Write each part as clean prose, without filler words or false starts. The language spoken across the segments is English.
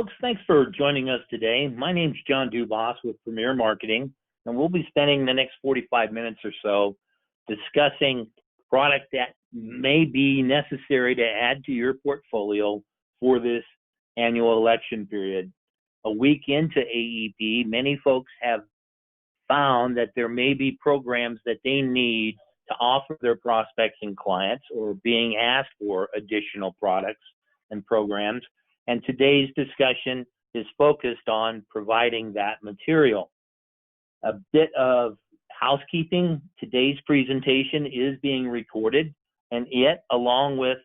folks. Thanks for joining us today. My name's John Dubas with Premier Marketing, and we'll be spending the next 45 minutes or so discussing product that may be necessary to add to your portfolio for this annual election period. A week into AEP, many folks have found that there may be programs that they need to offer their prospects and clients, or being asked for additional products and programs. And today's discussion is focused on providing that material. A bit of housekeeping: today's presentation is being recorded, and it, along with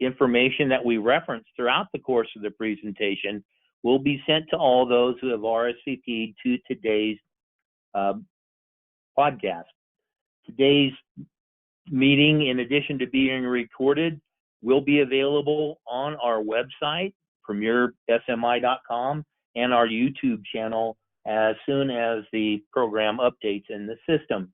information that we reference throughout the course of the presentation, will be sent to all those who have RSVP'd to today's podcast. Today's meeting, in addition to being recorded, will be available on our website, premiersmi.com, and our YouTube channel as soon as the program updates in the system.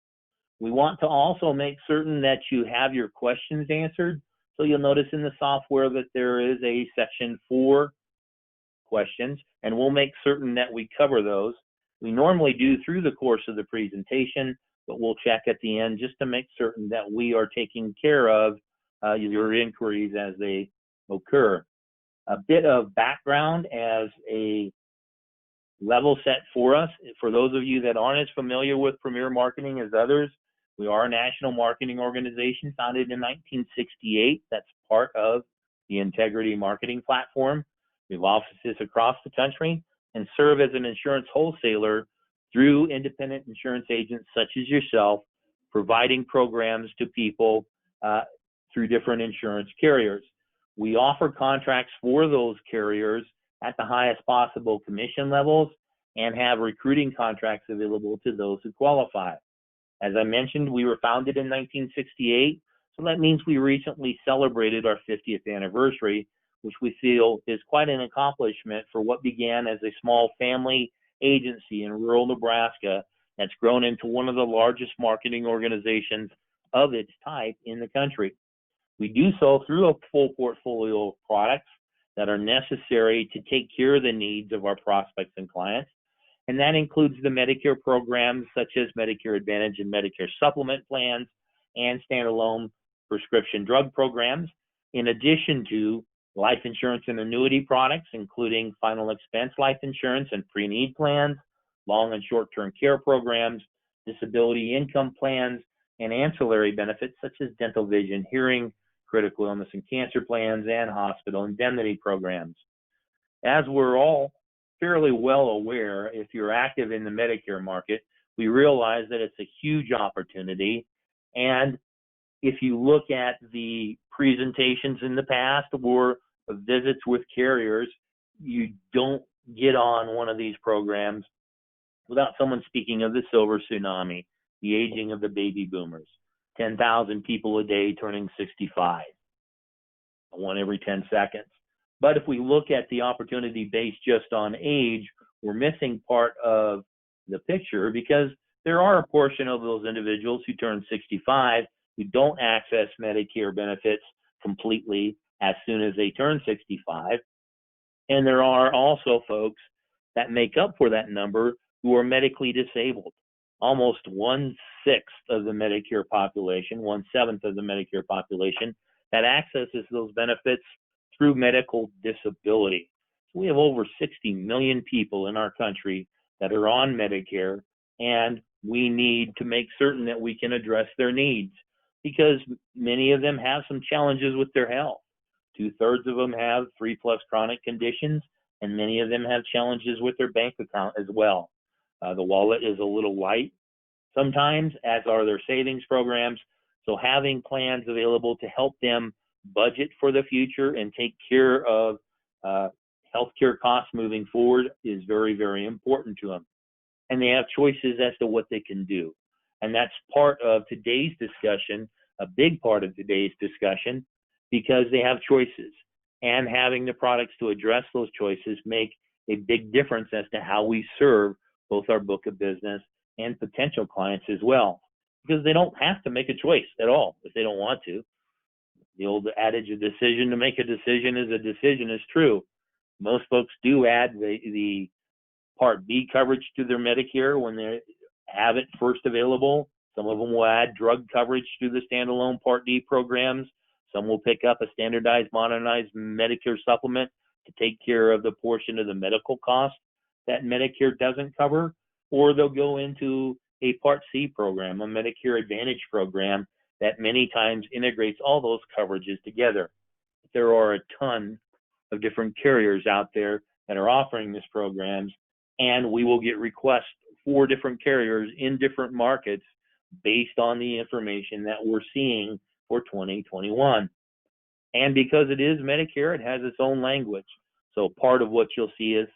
We want to also make certain that you have your questions answered. So you'll notice in the software that there is a section for questions, and we'll make certain that we cover those. We normally do through the course of the presentation, but we'll check at the end just to make certain that we are taking care of your inquiries as they occur. A bit of background as a level set for us. For those of you that aren't as familiar with Premier Marketing as others, we are a national marketing organization founded in 1968. That's part of the Integrity Marketing Platform. We have offices across the country and serve as an insurance wholesaler through independent insurance agents such as yourself, providing programs to people through different insurance carriers. We offer contracts for those carriers at the highest possible commission levels and have recruiting contracts available to those who qualify. As I mentioned, we were founded in 1968, so that means we recently celebrated our 50th anniversary, which we feel is quite an accomplishment for what began as a small family agency in rural Nebraska that's grown into one of the largest marketing organizations of its type in the country. We do so through a full portfolio of products that are necessary to take care of the needs of our prospects and clients. And that includes the Medicare programs such as Medicare Advantage and Medicare Supplement plans and standalone prescription drug programs, in addition to life insurance and annuity products, including final expense life insurance and Preneed plans, long and short-term care programs, disability income plans, and ancillary benefits such as dental, vision, hearing, critical illness and cancer plans, and hospital indemnity programs. As we're all fairly well aware, if you're active in the Medicare market, we realize that it's a huge opportunity. And if you look at the presentations in the past or visits with carriers, you don't get on one of these programs without someone speaking of the silver tsunami, the aging of the baby boomers. 10,000 people a day turning 65, one every 10 seconds. But if we look at the opportunity based just on age, we're missing part of the picture, because there are a portion of those individuals who turn 65 who don't access Medicare benefits completely as soon as they turn 65. And there are also folks that make up for that number who are medically disabled. Almost 1/6 of the Medicare population, 1/7 of the Medicare population, that accesses those benefits through medical disability. So we have over 60 million people in our country that are on Medicare, and we need to make certain that we can address their needs, because many of them have some challenges with their health. 2/3 of them have 3+ chronic conditions, and many of them have challenges with their bank account as well. The wallet is a little light sometimes, as are their savings programs. So having plans available to help them budget for the future and take care of healthcare costs moving forward is very, very important to them. And they have choices as to what they can do. And that's part of today's discussion, a big part of today's discussion, because they have choices. And having the products to address those choices make a big difference as to how we serve both our book of business and potential clients as well, because they don't have to make a choice at all if they don't want to. The old adage, a decision to make a decision is a decision, is true. Most folks do add the Part B coverage to their Medicare when they have it first available. Some of them will add drug coverage through the standalone Part D programs. Some will pick up a standardized, modernized Medicare supplement to take care of the portion of the medical cost that Medicare doesn't cover, or they'll go into a Part C program, a Medicare Advantage program that many times integrates all those coverages together. There are a ton of different carriers out there that are offering these programs, and we will get requests for different carriers in different markets based on the information that we're seeing for 2021. And because it is Medicare, it has its own language. So part of what you'll see is,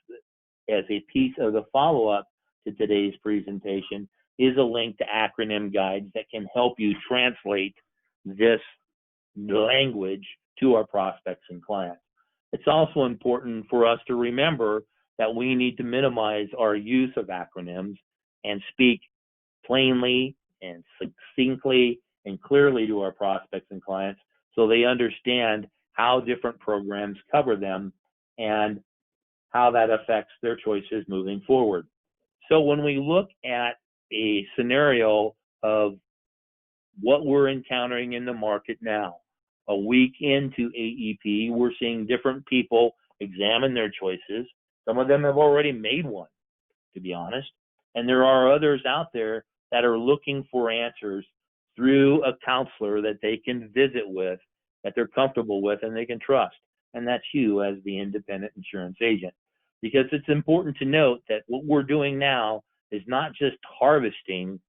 as a piece of the follow-up to today's presentation, is a link to acronym guides that can help you translate this language to our prospects and clients. It's also important for us to remember that we need to minimize our use of acronyms and speak plainly and succinctly and clearly to our prospects and clients so they understand how different programs cover them and how that affects their choices moving forward. So when we look at a scenario of what we're encountering in the market now, a week into AEP, we're seeing different people examine their choices. Some of them have already made one, to be honest. And there are others out there that are looking for answers through a counselor that they can visit with, that they're comfortable with and they can trust. And that's you as the independent insurance agent. Because it's important to note that what we're doing now is not just harvesting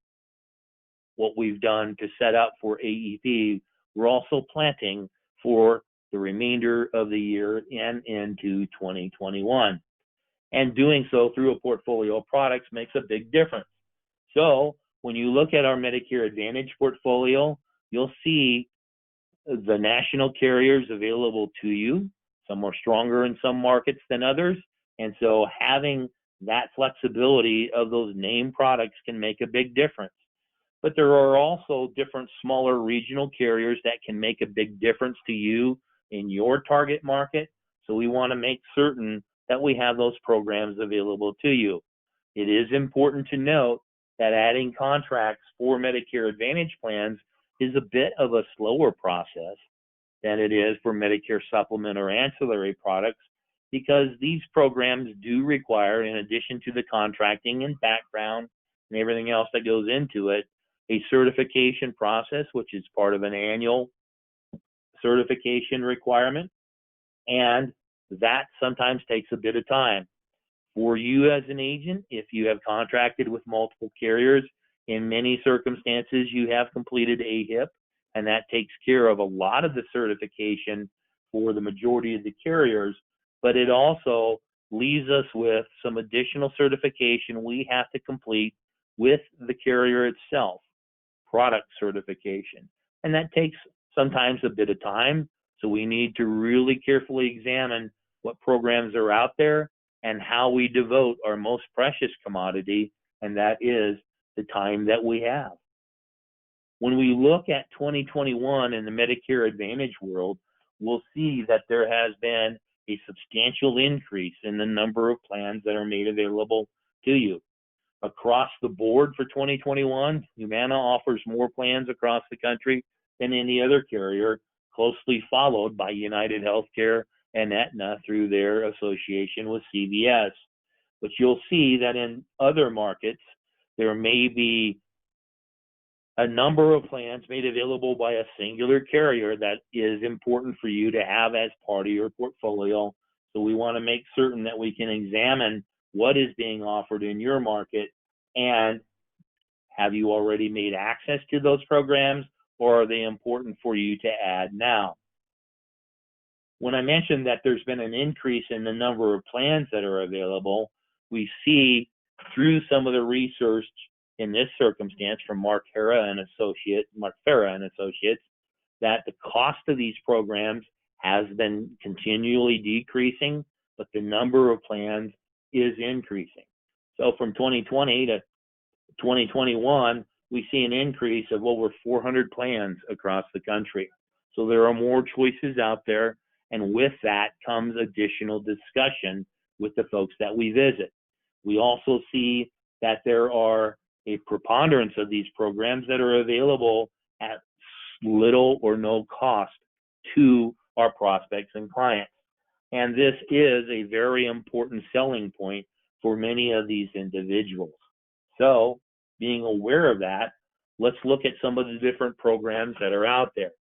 what we've done to set up for AEP, we're also planting for the remainder of the year and into 2021. And doing so through a portfolio of products makes a big difference. So when you look at our Medicare Advantage portfolio, you'll see the national carriers available to you. Some are stronger in some markets than others. And so having that flexibility of those name products can make a big difference. But there are also different smaller regional carriers that can make a big difference to you in your target market. So we want to make certain that we have those programs available to you. It is important to note that adding contracts for Medicare Advantage plans is a bit of a slower process than it is for Medicare Supplement or Ancillary Products, because these programs do require, in addition to the contracting and background and everything else that goes into it, a certification process, which is part of an annual certification requirement, and that sometimes takes a bit of time. For you as an agent, if you have contracted with multiple carriers, in many circumstances you have completed AHIP, and that takes care of a lot of the certification for the majority of the carriers, but it also leaves us with some additional certification we have to complete with the carrier itself, product certification. And that takes sometimes a bit of time, so we need to really carefully examine what programs are out there and how we devote our most precious commodity, and that is the time that we have. When we look at 2021 in the Medicare Advantage world, we'll see that there has been a substantial increase in the number of plans that are made available to you. Across the board for 2021, Humana offers more plans across the country than any other carrier, closely followed by United Healthcare and Aetna through their association with CVS. But you'll see that in other markets, there may be a number of plans made available by a singular carrier that is important for you to have as part of your portfolio. So we want to make certain that we can examine what is being offered in your market, and have you already made access to those programs, or are they important for you to add now? When I mentioned that there's been an increase in the number of plans that are available, we see through some of the research in this circumstance from Mark Farah and Associates, that the cost of these programs has been continually decreasing, but the number of plans is increasing. So from 2020 to 2021, we see an increase of over 400 plans across the country. So there are more choices out there, And with that comes additional discussion with the folks that we visit. We also see that there are a preponderance of these programs that are available at little or no cost to our prospects and clients. And this is a very important selling point for many of these individuals. So, being aware of that, let's look at some of the different programs that are out there.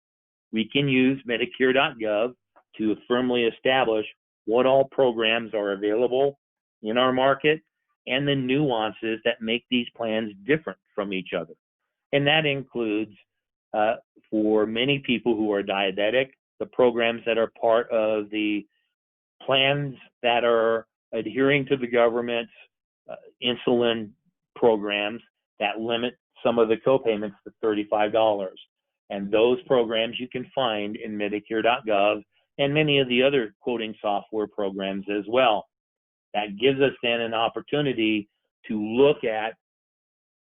We can use Medicare.gov to firmly establish what all programs are available in our market and the nuances that make these plans different from each other. And that includes, for many people who are diabetic, the programs that are part of the plans that are adhering to the government's insulin programs that limit some of the co-payments to $35. And those programs you can find in Medicare.gov and many of the other quoting software programs as well. That gives us then an opportunity to look at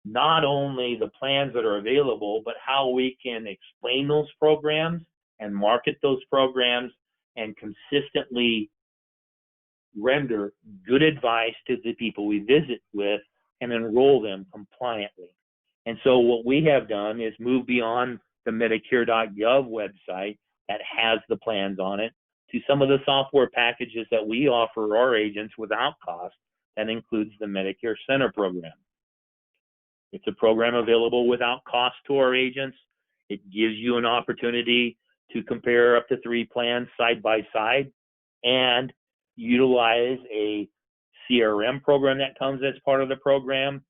not only the plans that are available, but how we can explain those programs and market those programs and consistently render good advice to the people we visit with and enroll them compliantly. And so what we have done is move beyond the Medicare.gov website that has the plans on it to some of the software packages that we offer our agents without cost. That includes the Medicare Center program. It's a program available without cost to our agents. It gives you an opportunity to compare up to 3 plans side by side and utilize a CRM program that comes as part of the program,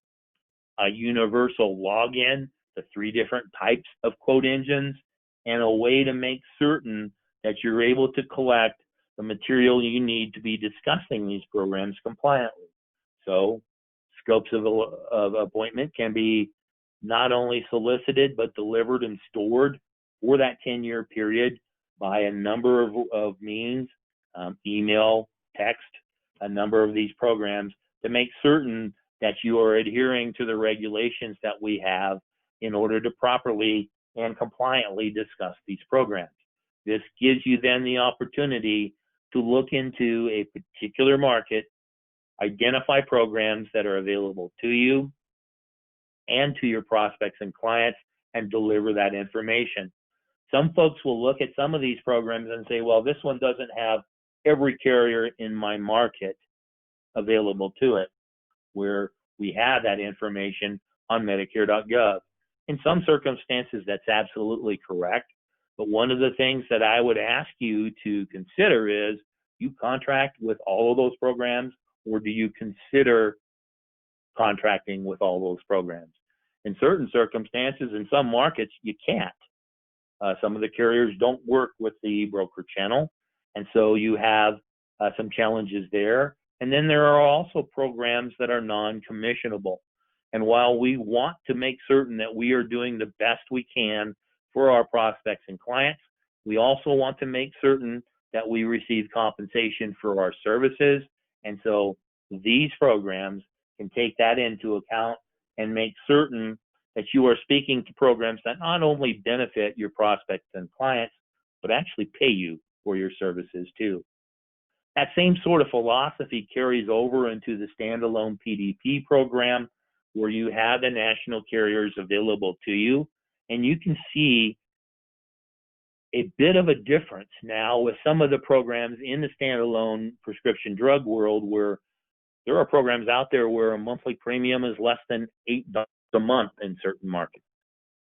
a universal login, the 3 different types of quote engines, and a way to make certain that you're able to collect the material you need to be discussing these programs compliantly. So scopes of appointment can be not only solicited, but delivered and stored for that 10-year period by a number of means, email, text, a number of these programs to make certain that you are adhering to the regulations that we have in order to properly and compliantly discuss these programs. This gives you then the opportunity to look into a particular market, identify programs that are available to you and to your prospects and clients, and deliver that information. Some folks will look at some of these programs and say, well, this one doesn't have every carrier in my market available to it, where we have that information on Medicare.gov. In some circumstances, that's absolutely correct. But one of the things that I would ask you to consider is, you contract with all of those programs, or do you consider contracting with all those programs? In certain circumstances, in some markets, you can't. Some of the carriers don't work with the broker channel, and so you have some challenges there. And then there are also programs that are non-commissionable. And while we want to make certain that we are doing the best we can for our prospects and clients, we also want to make certain that we receive compensation for our services. And so these programs can take that into account and make certain that you are speaking to programs that not only benefit your prospects and clients, but actually pay you for your services too. That same sort of philosophy carries over into the standalone PDP program, where you have the national carriers available to you, and you can see a bit of a difference now with some of the programs in the standalone prescription drug world, where there are programs out there where a monthly premium is less than $8 a month in certain markets.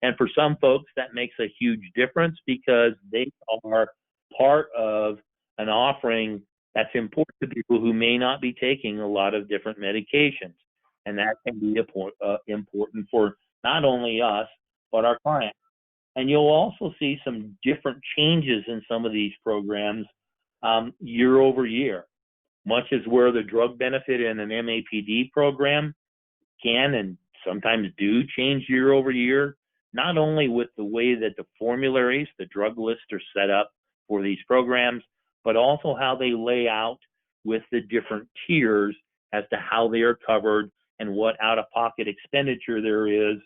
And for some folks, that makes a huge difference because they are part of an offering that's important to people who may not be taking a lot of different medications. And that can be important for not only us, but our clients. And you'll also see some different changes in some of these programs year over year, much as where the drug benefit in an MAPD program can and sometimes do change year over year, not only with the way that the formularies, the drug lists are set up for these programs, but also how they lay out with the different tiers as to how they are covered and what out-of-pocket expenditure there is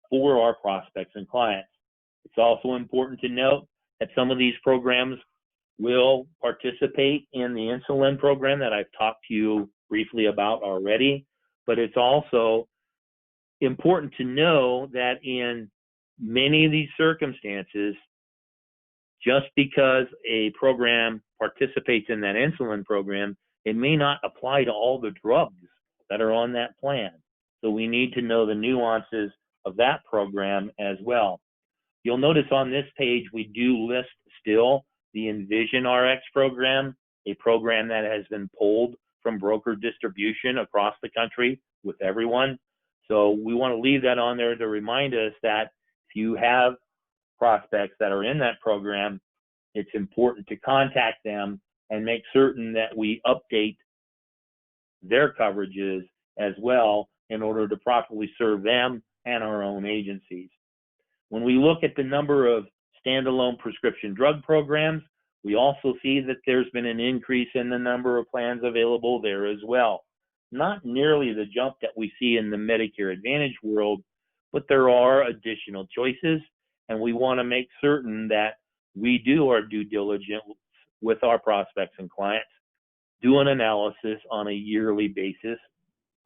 for our prospects and clients. It's also important to note that some of these programs will participate in the insulin program that I've talked to you briefly about already, but it's also important to know that in many of these circumstances, just because a program participates in that insulin program, it may not apply to all the drugs that are on that plan. So we need to know the nuances of that program as well. You'll notice on this page, we do list still the Envision RX program, a program that has been pulled from broker distribution across the country with everyone. So we want to leave that on there to remind us that if you have prospects that are in that program, it's important to contact them and make certain that we update their coverages as well in order to properly serve them and our own agencies. When we look at the number of standalone prescription drug programs, we also see that there's been an increase in the number of plans available there as well. Not nearly the jump that we see in the Medicare Advantage world, but there are additional choices, and we want to make certain that we do our due diligence with our prospects and clients, do an analysis on a yearly basis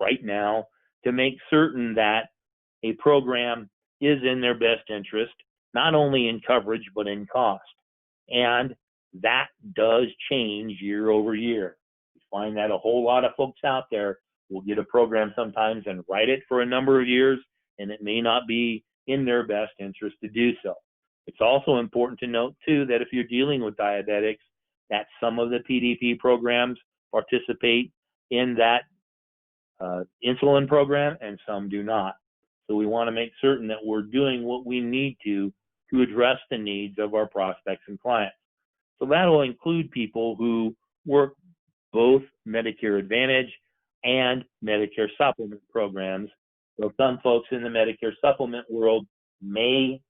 right now to make certain that a program is in their best interest, not only in coverage, but in cost. And that does change year over year. We find that a whole lot of folks out there will get a program sometimes and write it for a number of years, and it may not be in their best interest to do so. It's also important to note, too, that if you're dealing with diabetics, that some of the PDP programs participate in that insulin program and some do not. So we want to make certain that we're doing what we need to address the needs of our prospects and clients. So that'll include people who work both Medicare Advantage and Medicare Supplement programs. So some folks in the Medicare Supplement world may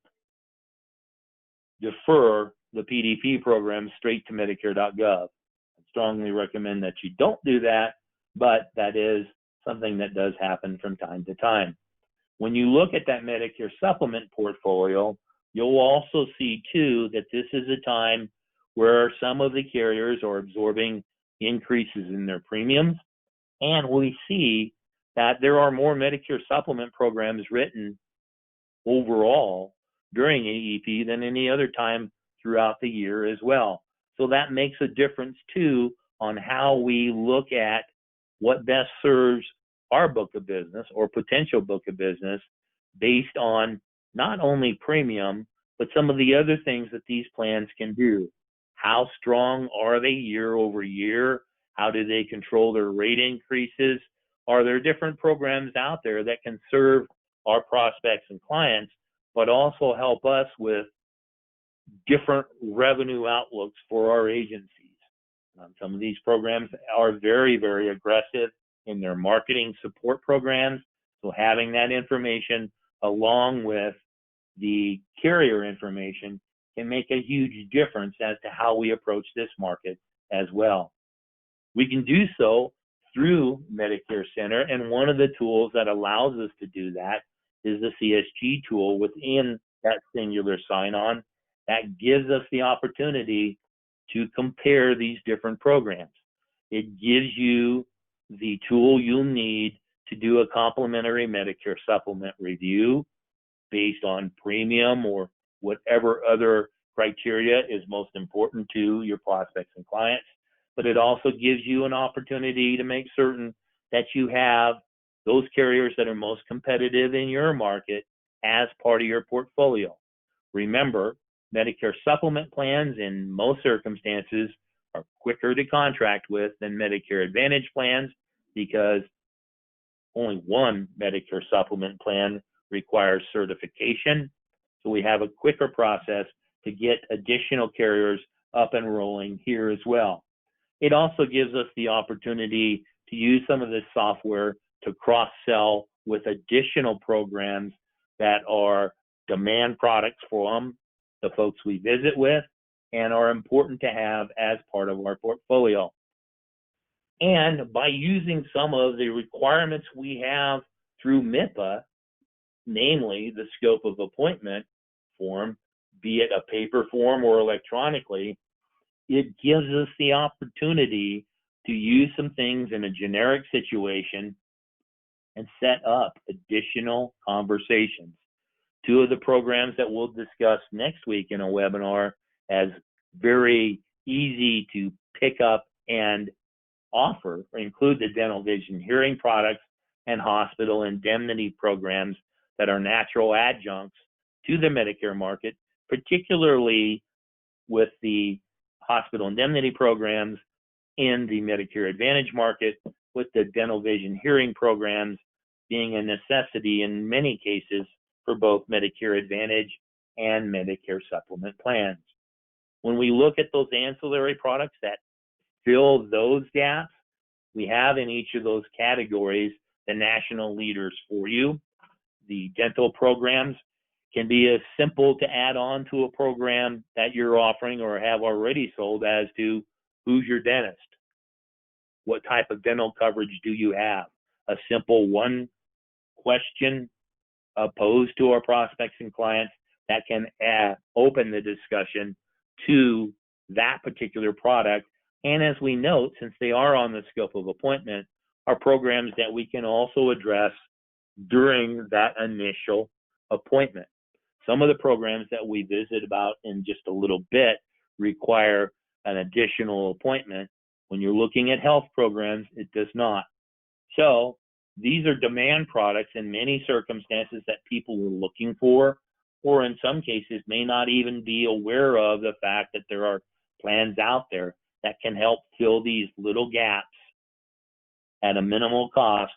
defer the PDP program straight to Medicare.gov. I strongly recommend that you don't do that, but that is something that does happen from time to time. When you look at that Medicare Supplement portfolio, you'll also see, too, that this is a time where some of the carriers are absorbing increases in their premiums, and we see that there are more Medicare Supplement programs written overall during AEP than any other time throughout the year as well. So that makes a difference, too, on how we look at what best serves our book of business or potential book of business based on not only premium, but some of the other things that these plans can do. How strong are they year over year? How do they control their rate increases? Are there different programs out there that can serve our prospects and clients, but also help us with different revenue outlooks for our agencies? Some of these programs are very, very aggressive in their marketing support programs. So having that information along with the carrier information can make a huge difference as to how we approach this market as well. We can do so through Medicare Center, and one of the tools that allows us to do that is the CSG tool within that singular sign-on that gives us the opportunity to compare these different programs. It gives you the tool you'll need to do a complimentary Medicare Supplement review based on premium or whatever other criteria is most important to your prospects and clients. But it also gives you an opportunity to make certain that you have those carriers that are most competitive in your market as part of your portfolio. Remember, Medicare Supplement plans in most circumstances are quicker to contract with than Medicare Advantage plans because only one Medicare Supplement plan requires certification. So we have a quicker process to get additional carriers up and rolling here as well. It also gives us the opportunity to use some of this software to cross-sell with additional programs that are demand products from the folks we visit with and are important to have as part of our portfolio. And by using some of the requirements we have through MIPA, namely the scope of appointment form, be it a paper form or electronically, it gives us the opportunity to use some things in a generic situation and set up additional conversations. Two of the programs that we'll discuss next week in a webinar as very easy to pick up and offer or include the dental, vision, hearing products and hospital indemnity programs that are natural adjuncts to the Medicare market, particularly with the hospital indemnity programs in the Medicare Advantage market, with the dental, vision, hearing programs being a necessity in many cases for both Medicare Advantage and Medicare Supplement plans. When we look at those ancillary products that fill those gaps, we have in each of those categories the national leaders for you. The dental programs can be as simple to add on to a program that you're offering or have already sold as to who's your dentist? What type of dental coverage do you have? A simple one question posed to our prospects and clients that can open the discussion to that particular product. And as we note, since they are on the scope of appointment, are programs that we can also address during that initial appointment. Some of the programs that we visit about in just a little bit require an additional appointment. When you're looking at health programs, it does not. So these are demand products in many circumstances that people are looking for, or in some cases may not even be aware of the fact that there are plans out there that can help fill these little gaps at a minimal cost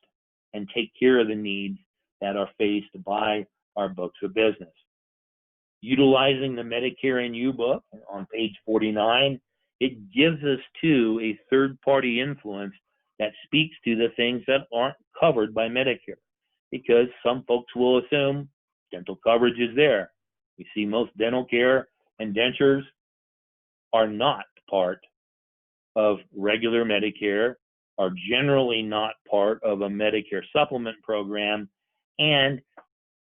and take care of the needs that are faced by our books of business. Utilizing the Medicare and You book on page 49, it gives us too a third-party influence that speaks to the things that aren't covered by Medicare, because some folks will assume dental coverage is there. We see most dental care and dentures are not part of regular Medicare, are generally not part of a Medicare supplement program, and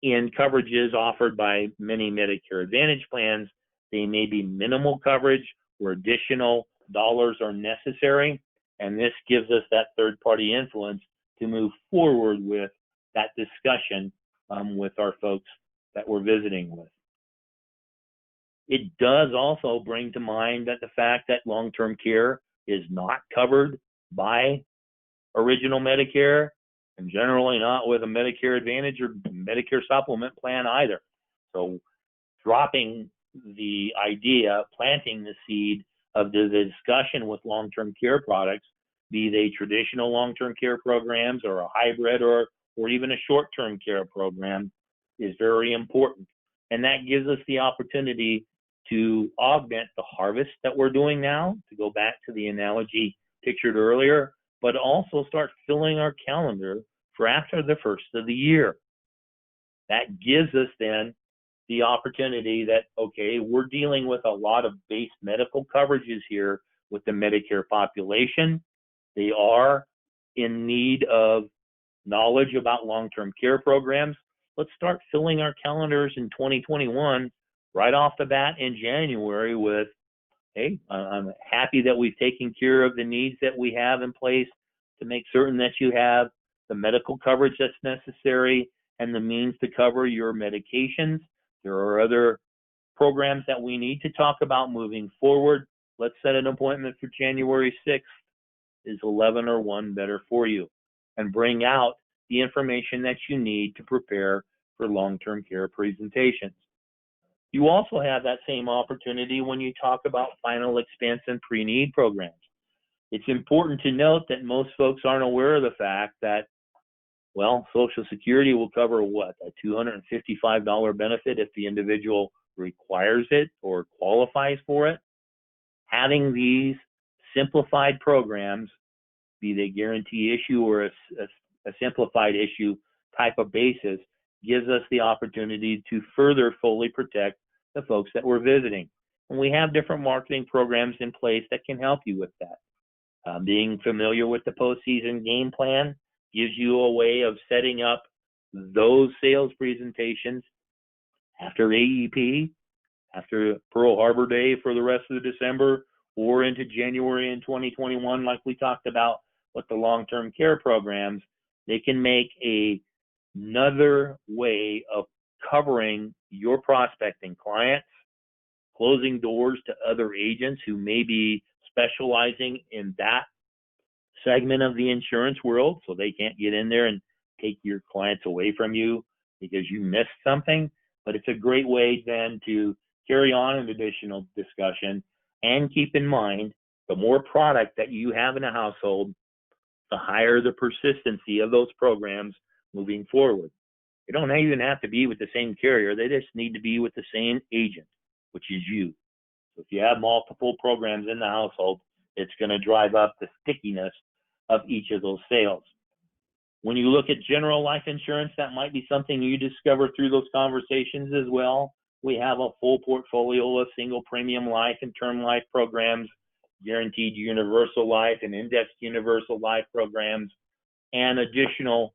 in coverages offered by many Medicare Advantage plans, they may be minimal coverage where additional dollars are necessary, and this gives us that third-party influence to move forward with that discussion with our folks that we're visiting with. It does also bring to mind that the fact that long-term care is not covered by original Medicare, and generally not with a Medicare Advantage or Medicare Supplement plan either. So dropping the idea, planting the seed of the discussion with long-term care products, be they traditional long-term care programs or a hybrid or even a short-term care program, is very important. And that gives us the opportunity to augment the harvest that we're doing now, to go back to the analogy pictured earlier, but also start filling our calendar for after the first of the year. That gives us then the opportunity that, okay, we're dealing with a lot of base medical coverages here with the Medicare population. They are in need of knowledge about long-term care programs. Let's start filling our calendars in 2021 right off the bat in January with, hey, I'm happy that we've taken care of the needs that we have in place to make certain that you have the medical coverage that's necessary and the means to cover your medications. There are other programs that we need to talk about moving forward. Let's set an appointment for January 6th. Is 11 or 1 better for you? And bring out the information that you need to prepare for long-term care presentations. You also have that same opportunity when you talk about final expense and pre-need programs. It's important to note that most folks aren't aware of the fact that, well, Social Security will cover what, a $255 benefit if the individual requires it or qualifies for it. Having these simplified programs, be they guarantee issue or a simplified issue type of basis, gives us the opportunity to further fully protect the folks that we're visiting. And we have different marketing programs in place that can help you with that. Being familiar with the postseason game plan gives you a way of setting up those sales presentations after AEP, after Pearl Harbor Day for the rest of December, or into January in 2021, like we talked about with the long-term care programs, they can make another way of covering your prospecting clients, closing doors to other agents who may be specializing in that segment of the insurance world, so they can't get in there and take your clients away from you because you missed something. But it's a great way then to carry on an additional discussion, and keep in mind, the more product that you have in a household, the higher the persistency of those programs moving forward. They don't even have to be with the same carrier. They just need to be with the same agent, which is you. So if you have multiple programs in the household, it's going to drive up the stickiness of each of those sales. When you look at general life insurance, that might be something you discover through those conversations as well. We have a full portfolio of single premium life and term life programs, guaranteed universal life and indexed universal life programs, and additional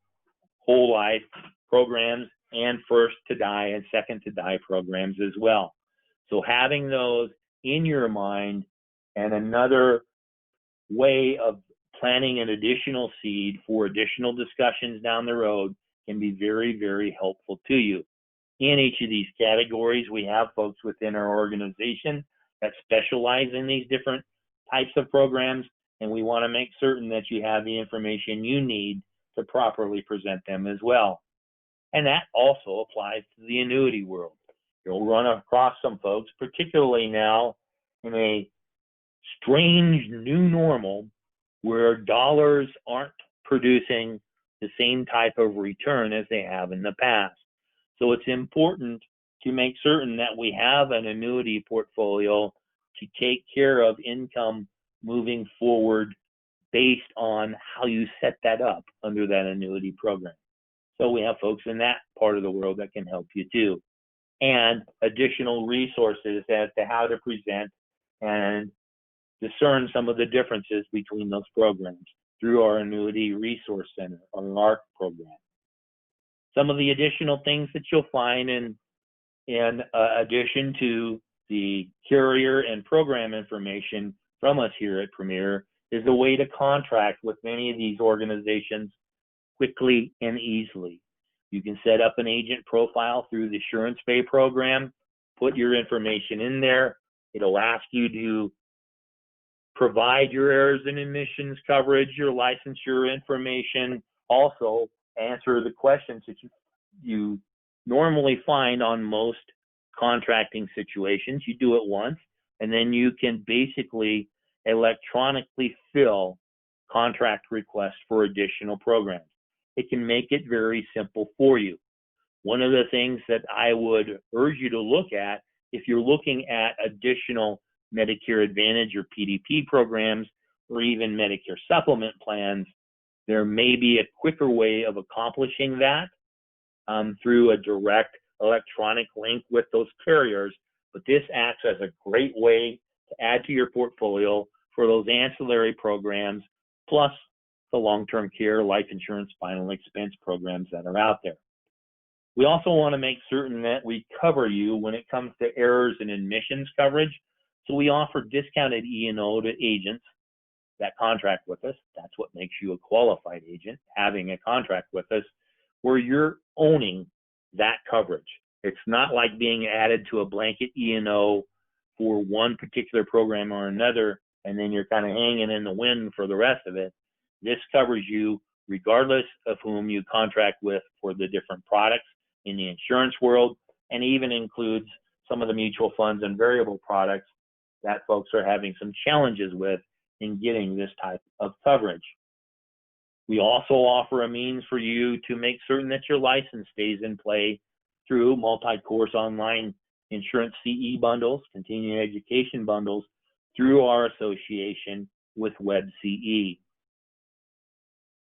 whole life programs and first to die and second to die programs as well. So having those in your mind and another way of planting an additional seed for additional discussions down the road can be very, very helpful to you. In each of these categories, we have folks within our organization that specialize in these different types of programs, and we want to make certain that you have the information you need to properly present them as well. And that also applies to the annuity world. You'll run across some folks, particularly now in a strange new normal where dollars aren't producing the same type of return as they have in the past. So it's important to make certain that we have an annuity portfolio to take care of income moving forward based on how you set that up under that annuity program. So we have folks in that part of the world that can help you too. And additional resources as to how to present and discern some of the differences between those programs through our Annuity Resource Center, or ARC program. Some of the additional things that you'll find in addition to the carrier and program information from us here at Premier is a way to contract with many of these organizations quickly and easily. You can set up an agent profile through the Assurance Pay program, put your information in there. It'll ask you to provide your errors and omissions coverage, your licensure information, also answer the questions that you normally find on most contracting situations. You do it once, and then you can basically electronically fill contract requests for additional programs. It can make it very simple for you. One of the things that I would urge you to look at, if you're looking at additional Medicare Advantage or PDP programs, or even Medicare Supplement plans, there may be a quicker way of accomplishing that through a direct electronic link with those carriers. But this acts as a great way to add to your portfolio for those ancillary programs, plus the long-term care, life insurance, final expense programs that are out there. We also want to make certain that we cover you when it comes to errors and omissions coverage. So we offer discounted E&O to agents that contract with us. That's what makes you a qualified agent, having a contract with us where you're owning that coverage. It's not like being added to a blanket E&O for one particular program or another, and then you're kind of hanging in the wind for the rest of it. This covers you regardless of whom you contract with for the different products in the insurance world, and even includes some of the mutual funds and variable products that folks are having some challenges with in getting this type of coverage. We also offer a means for you to make certain that your license stays in play through multi-course online insurance CE bundles, continuing education bundles, through our association with WebCE.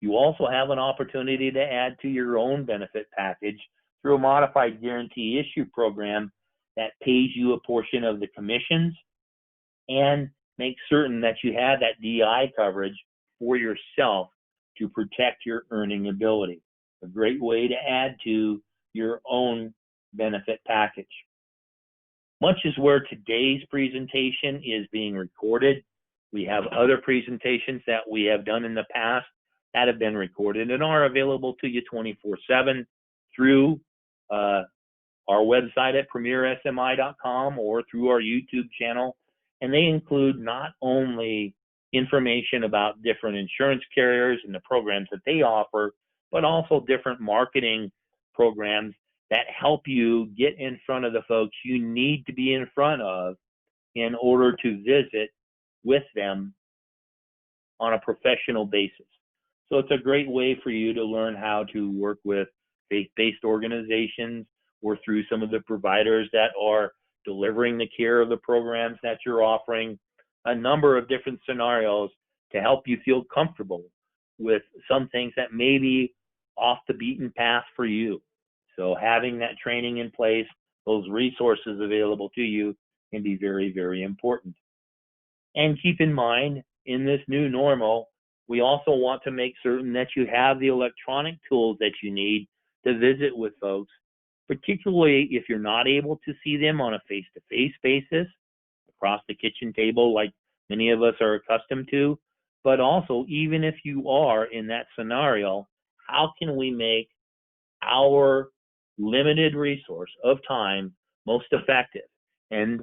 You also have an opportunity to add to your own benefit package through a modified guarantee issue program that pays you a portion of the commissions and makes certain that you have that DI coverage for yourself to protect your earning ability. A great way to add to your own benefit package. Much as where today's presentation is being recorded, we have other presentations that we have done in the past that have been recorded and are available to you 24/7 through our website at premiersmi.com or through our YouTube channel. And they include not only information about different insurance carriers and the programs that they offer, but also different marketing programs that help you get in front of the folks you need to be in front of in order to visit with them on a professional basis. So it's a great way for you to learn how to work with faith-based organizations or through some of the providers that are delivering the care of the programs that you're offering, a number of different scenarios to help you feel comfortable with some things that may be off the beaten path for you. So having that training in place, those resources available to you can be very, very important. And keep in mind, in this new normal, we also want to make certain that you have the electronic tools that you need to visit with folks, particularly if you're not able to see them on a face-to-face basis across the kitchen table like many of us are accustomed to, but also even if you are in that scenario, how can we make our limited resource of time most effective? And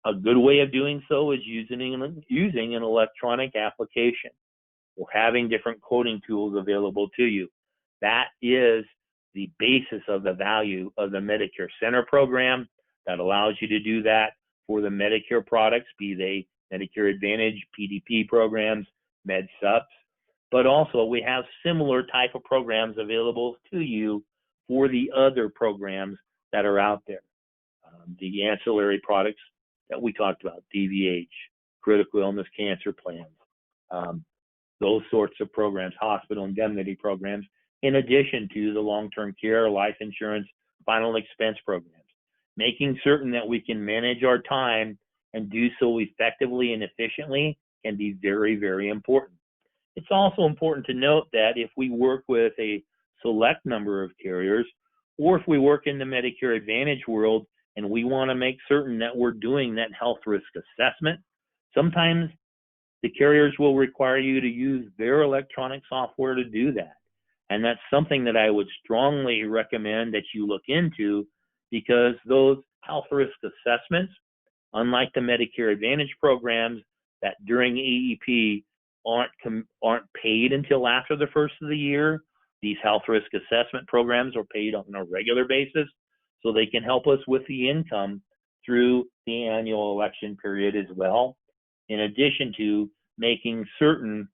a good way of doing so is using an electronic application or having different quoting tools available to you. That is the basis of the value of the Medicare Center program that allows you to do that for the Medicare products, be they Medicare Advantage, PDP programs, Med Sups, but also we have similar type of programs available to you for the other programs that are out there. The ancillary products that we talked about, DVH, critical illness cancer plans, those sorts of programs, hospital indemnity programs, in addition to the long-term care, life insurance, final expense programs. Making certain that we can manage our time and do so effectively and efficiently can be very, very important. It's also important to note that if we work with a select number of carriers, or if we work in the Medicare Advantage world and we want to make certain that we're doing that health risk assessment, sometimes the carriers will require you to use their electronic software to do that. And that's something that I would strongly recommend that you look into, because those health risk assessments, unlike the Medicare Advantage programs that during AEP aren't paid until after the first of the year, these health risk assessment programs are paid on a regular basis, so they can help us with the income through the annual election period as well, in addition to making certain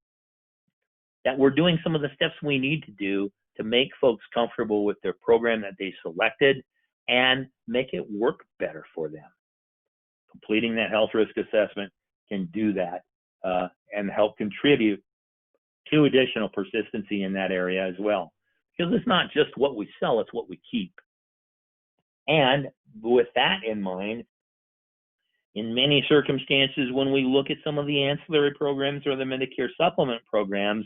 that we're doing some of the steps we need to do to make folks comfortable with their program that they selected and make it work better for them. Completing that health risk assessment can do that and help contribute to additional persistency in that area as well. Because it's not just what we sell, it's what we keep. And with that in mind, in many circumstances, when we look at some of the ancillary programs or the Medicare Supplement programs,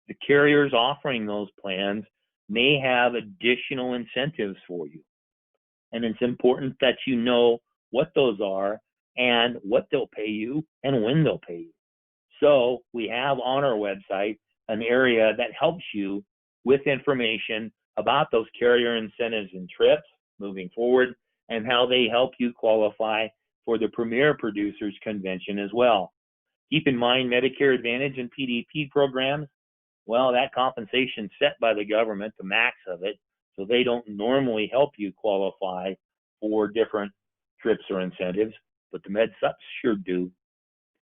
the carriers offering those plans may have additional incentives for you. And it's important that you know what those are and what they'll pay you and when they'll pay you. So we have on our website an area that helps you with information about those carrier incentives and trips moving forward and how they help you qualify for the Premier Producers Convention as well. Keep in mind, Medicare Advantage and PDP programs, well, that compensation set by the government, the max of it, so they don't normally help you qualify for different trips or incentives, but the Med Sups sure do.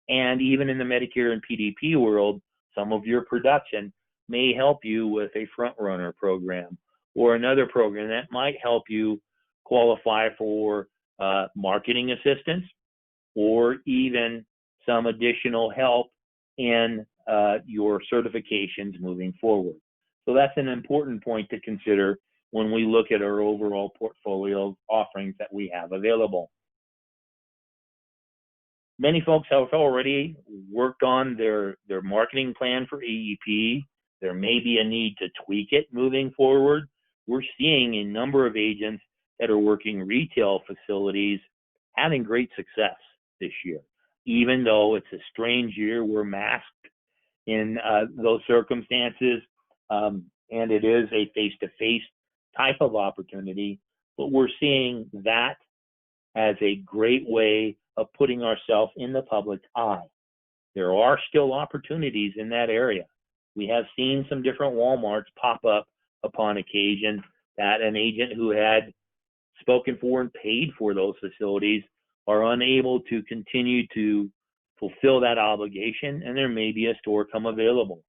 And even in the Medicare and PDP world, some of your production may help you with a front runner program or another program that might help you qualify for marketing assistance or even some additional help in your certifications moving forward. So that's an important point to consider when we look at our overall portfolio of offerings that we have available. Many folks have already worked on their marketing plan for AEP. There may be a need to tweak it moving forward. We're seeing a number of agents that are working retail facilities having great success this year. Even though it's a strange year, we're masked in those circumstances, and it is a face-to-face type of opportunity, but we're seeing that as a great way of putting ourselves in the public's eye. There are still opportunities in that area. We have seen some different Walmarts pop up upon occasion that an agent who had spoken for and paid for those facilities are unable to continue to fulfill that obligation, and there may be a store come available.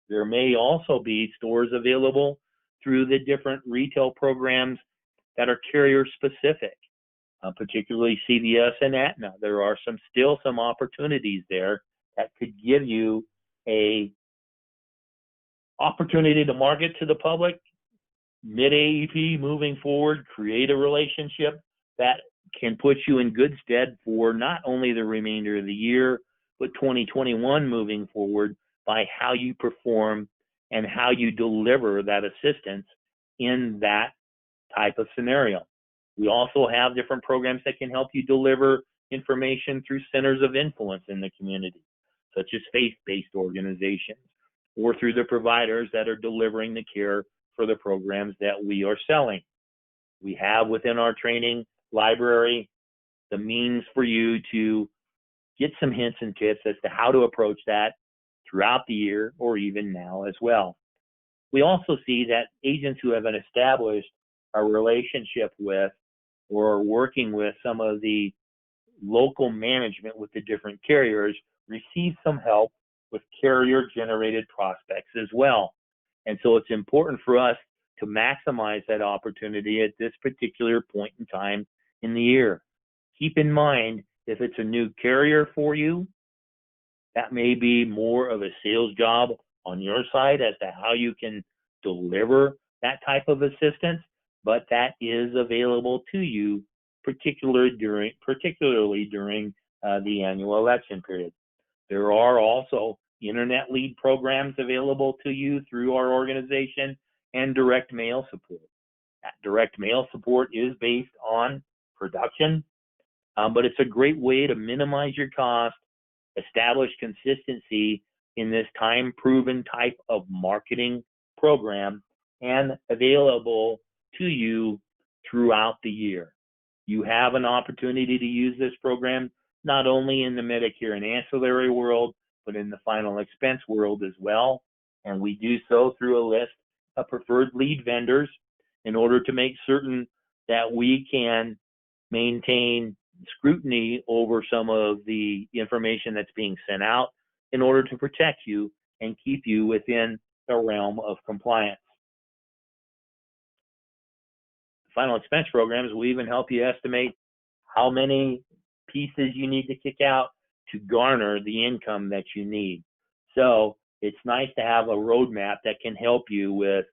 There may also be stores available through the different retail programs that are carrier specific, particularly CVS and Aetna. There are still some opportunities there that could give you a opportunity to market to the public, mid-AEP moving forward, create a relationship that can put you in good stead for not only the remainder of the year, but 2021 moving forward by how you perform and how you deliver that assistance in that type of scenario. We also have different programs that can help you deliver information through centers of influence in the community, such as faith-based organizations, or through the providers that are delivering the care for the programs that we are selling. We have within our training library the means for you to get some hints and tips as to how to approach that throughout the year or even now as well. We also see that agents who have established a relationship with or are working with some of the local management with the different carriers receive some help with carrier-generated prospects as well. And so it's important for us to maximize that opportunity at this particular point in time in the year. Keep in mind, if it's a new carrier for you, that may be more of a sales job on your side as to how you can deliver that type of assistance, but that is available to you, particularly during the annual election period. There are also internet lead programs available to you through our organization and direct mail support. That direct mail support is based on production, but it's a great way to minimize your cost, establish consistency in this time-proven type of marketing program, and available to you throughout the year. You have an opportunity to use this program not only in the Medicare and ancillary world, but in the final expense world as well. And we do so through a list of preferred lead vendors in order to make certain that we can maintain scrutiny over some of the information that's being sent out in order to protect you and keep you within the realm of compliance. Final expense programs will even help you estimate how many pieces you need to kick out to garner the income that you need. So it's nice to have a roadmap that can help you with,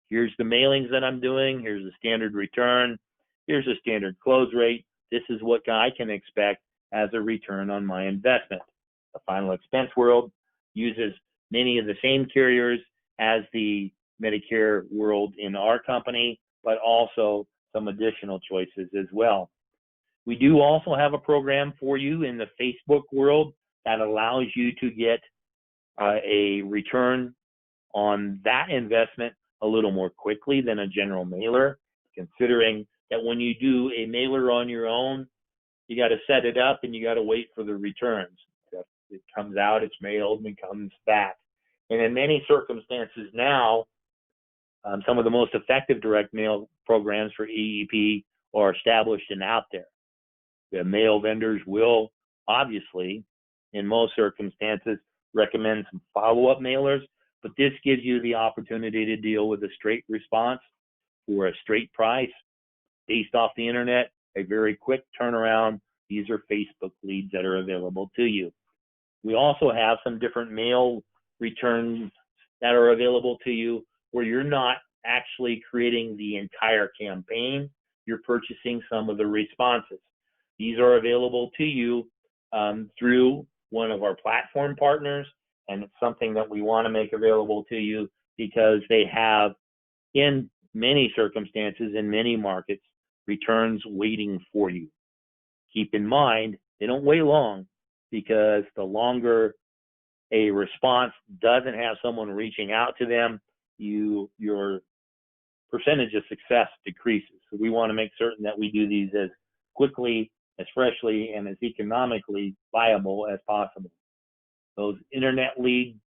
here's the mailings that I'm doing, here's the standard return, here's a standard close rate, this is what I can expect as a return on my investment. The final expense world uses many of the same carriers as the Medicare world in our company, but also some additional choices as well. We do also have a program for you in the Facebook world that allows you to get a return on that investment a little more quickly than a general mailer, considering that when you do a mailer on your own, you got to set it up and you got to wait for the returns. It comes out, it's mailed, and comes back. And in many circumstances now, some of the most effective direct mail programs for AEP are established and out there. The mail vendors will obviously, in most circumstances, recommend some follow-up mailers, but this gives you the opportunity to deal with a straight response for a straight price based off the internet, a very quick turnaround. These are Facebook leads that are available to you. We also have some different mail returns that are available to you where you're not actually creating the entire campaign, you're purchasing some of the responses. These are available to you through one of our platform partners, and it's something that we want to make available to you because they have, in many circumstances, in many markets, returns waiting for you. Keep in mind, they don't wait long, because the longer a response doesn't have someone reaching out to them, your percentage of success decreases. So we want to make certain that we do these as quickly, as freshly, and as economically viable as possible. Those internet lead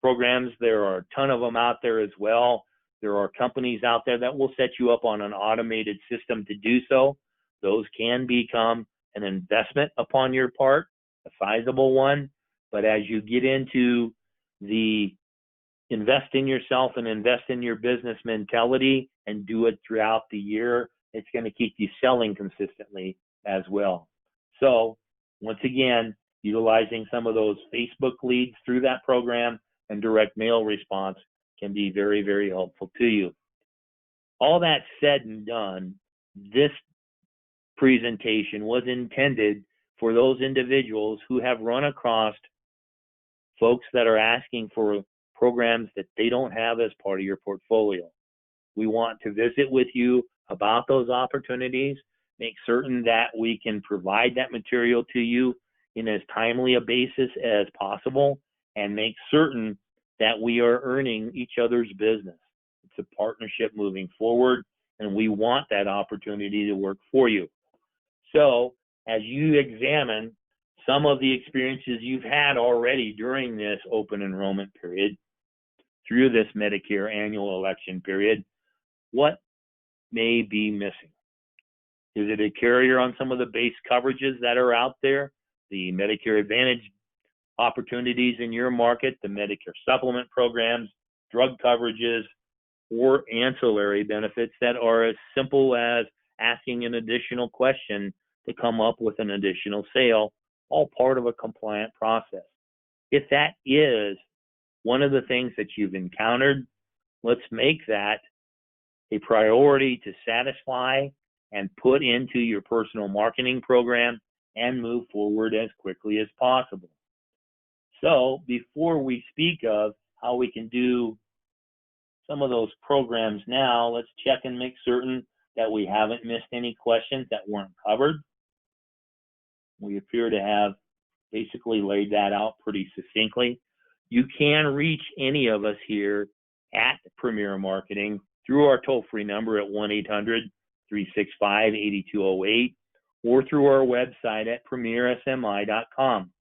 programs, there are a ton of them out there as well. There are companies out there that will set you up on an automated system to do so. Those can become an investment upon your part, a sizable one. But as you get into the invest in yourself and invest in your business mentality and do it throughout the year, it's going to keep you selling consistently as well. So once again, utilizing some of those Facebook leads through that program and direct mail response can be very, very helpful to you. All that said and done, this presentation was intended for those individuals who have run across folks that are asking for programs that they don't have as part of your portfolio. We want to visit with you about those opportunities, make certain that we can provide that material to you in as timely a basis as possible, and make certain that we are earning each other's business. It's a partnership moving forward, and we want that opportunity to work for you. So as you examine some of the experiences you've had already during this open enrollment period, through this Medicare annual election period, what may be missing? Is it a carrier on some of the base coverages that are out there, the Medicare Advantage opportunities in your market, the Medicare Supplement programs, drug coverages, or ancillary benefits that are as simple as asking an additional question to come up with an additional sale, all part of a compliant process? If that is one of the things that you've encountered, let's make that a priority to satisfy and put into your personal marketing program and move forward as quickly as possible. So before we speak of how we can do some of those programs now, let's check and make certain that we haven't missed any questions that weren't covered. We appear to have basically laid that out pretty succinctly. You can reach any of us here at Premier Marketing through our toll-free number at 1-800-365-8208 or through our website at premiersmi.com.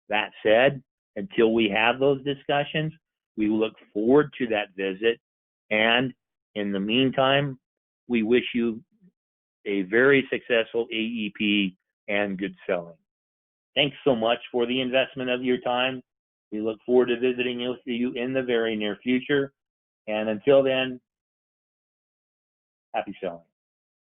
That said, until we have those discussions, we look forward to that visit. And in the meantime, we wish you a very successful AEP and good selling. Thanks so much for the investment of your time. We look forward to visiting with you in the very near future. And until then, happy selling.